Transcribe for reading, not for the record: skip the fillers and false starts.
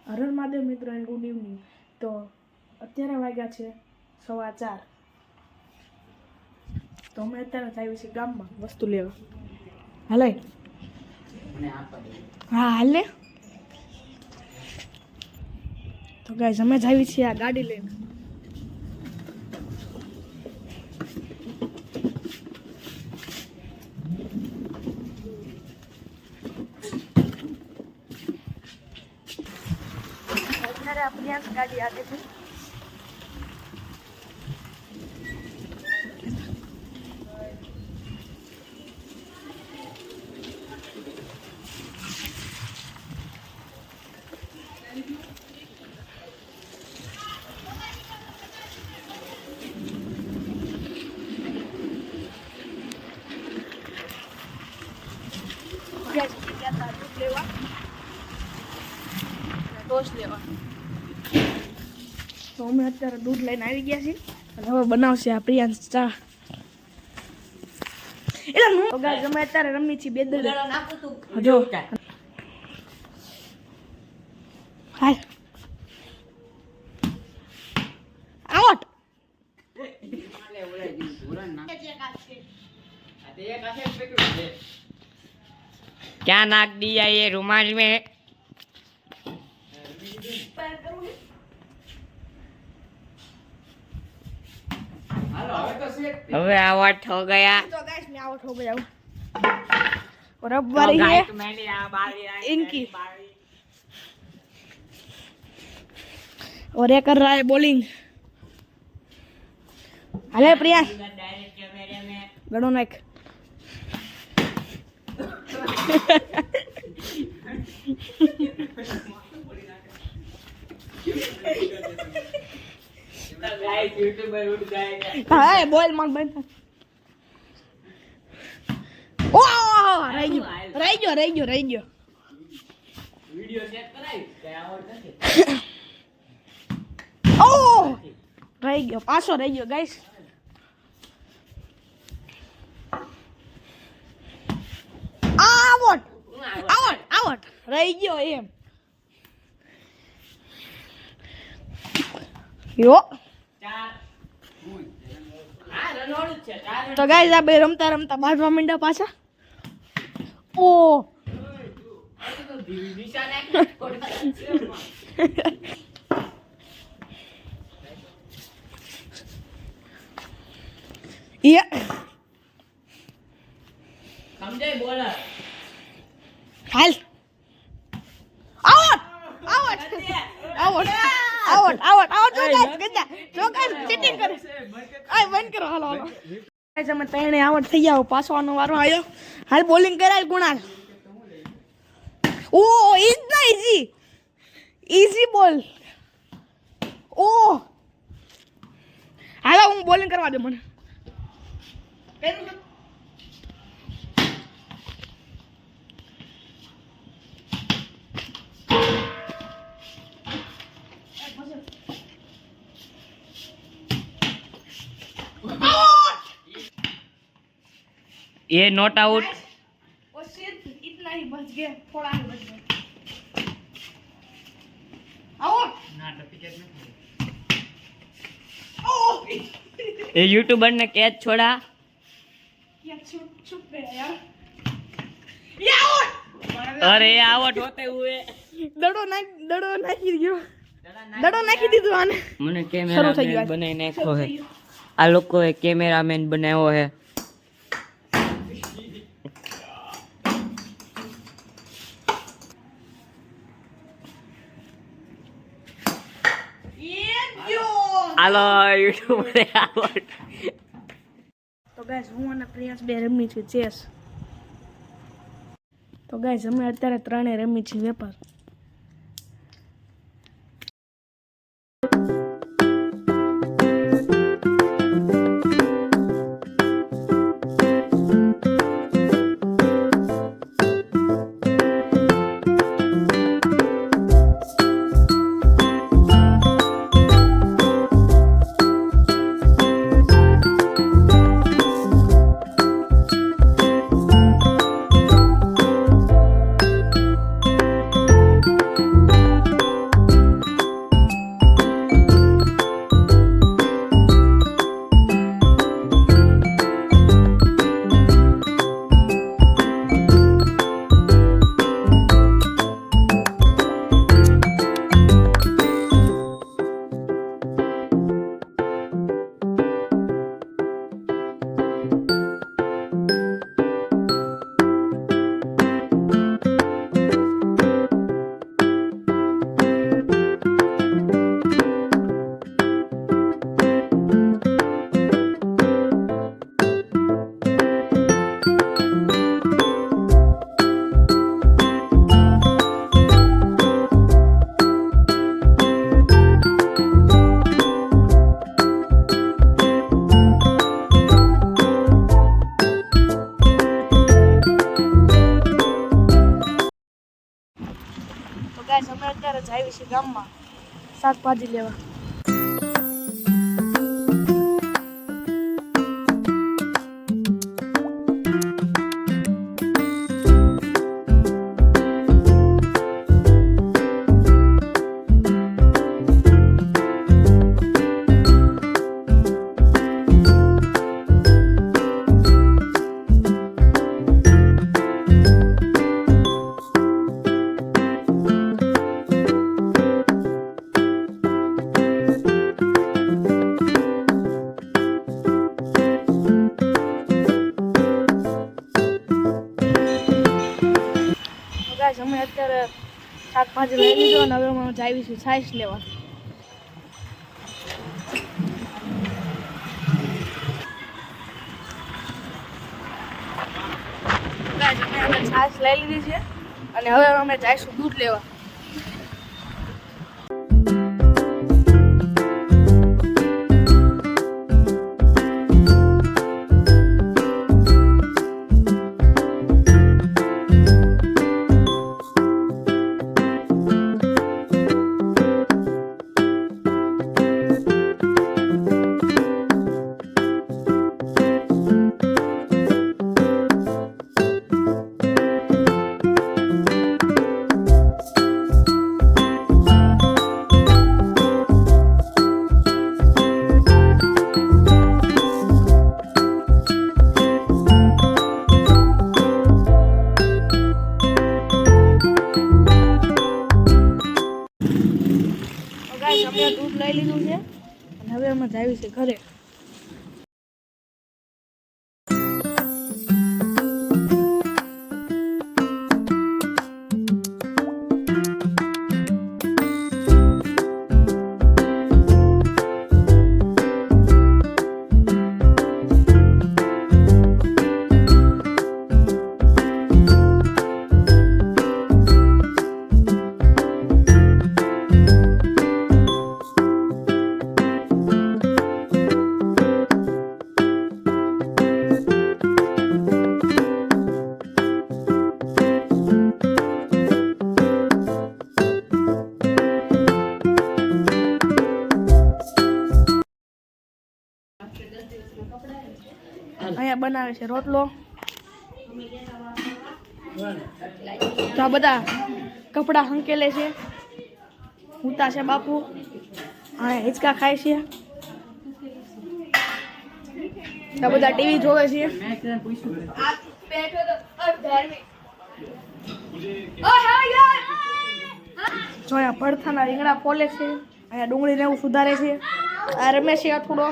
હર મહાદેવ મિત્રો and good evening. તો અત્યારે વાગ્યા છે 4:15. તો અમે અત્યારે આવી છીએ ગામમાં વસ્તુ લેવા. હાલે હા હાલે. તો ગાઈસ અમે જ આવી છીએ આ ગાડી લઈને. अपनी गाड़ी आगे थी लेवा टोस्ट लेवा. તો અમે અત્યારે દૂધ લઈને આવી ગયા છીએ અને હવે બનાવશે આ પ્રિયાંશ ચા. એટલે તો ગાઈસ અમે અત્યારે રમી છીએ બેદલ. જો હાય આઉટ. क्या नाक दिया ये रुमाल में? अबे आउट हो गया. तो गाइस मैं आउट हो गया हूँ और अब बारी है इनकी. और ये कर रहा है बॉलिंग. अरे प्रिया गड़ो नाइक. हाँ बोल मत बंद. ओ रही गयो वीडियो सेट कराई क्या आवड નથી. ओ रही गयो पाछो रही गयो गाइस. आउट रही गयो एम यो. तो गाइस આ બે રમતા રમતા બાજવા માંડ્યા પાછા. ઓ ये સમજાય બોલર હાલ આઉટ જો ગાઈસ ગંદા જો ગાઈસ ચીટિંગ કરે. આય બંધ કરો. હાલો ગાઈસ અમે ત્રણે આઉટ થઈ ગયા. પાછો આનો વારો આવ્યો. હાલ બોલિંગ કરાય ગુણાલ. ઓ ઇઝ ના ઈઝી બોલ. ઓ હાલો હું બોલિંગ કરવા દે મને. ये नॉट आउट. और सिर्फ इतना ही बच गया. थोड़ा ही बच गया. आउट. ये यूट्यूबर ने कैच छोड़ा. ये छुप गया यार. ये आउट. अरे आउट होते हुए દડો નાખી દીધો. દડો નાખી દીધો આને. મને શરૂ થઈ કેમેરામેન ગયો. બનાવી નાખ્યો હે. આ લોકોએ કેમેરામેન બનાવ્યો હે. હાલો યુટ્યુબરે આવડ. તો ગાઈસ હું અને પ્રિયાંશ બે રમી છે ચેસ. તો ગાઈસ અમે અત્યારે ત્રણે રમી છે વેપાર. અત્યારે જ આવી છે ગામમાં શાકભાજી લેવા. અમે અત્યારે શાકભાજી લઈ લીધો અને હવે અમે જાવીશું છાશ લેવા. અમે છાશ લઈ લીધી છે અને હવે અમે જઈશું દૂધ લેવા. અમે દૂધ લઈ લીધું છે અને હવે અમે જાવી છે ઘરે. અહીંયા બનાવે છે રોટલો. તો આ બધા કપડા હંકેલે છે, હુતા છે બાપુ, અને હિંચકા ખાય છે. આ બધા ટીવી જોવે છે. જો અહીંયા ભરથાના રીંગણા ફોલે છે, અહીંયા ડુંગળીને એવું સુધારે છે. આ રમે છે થોડો.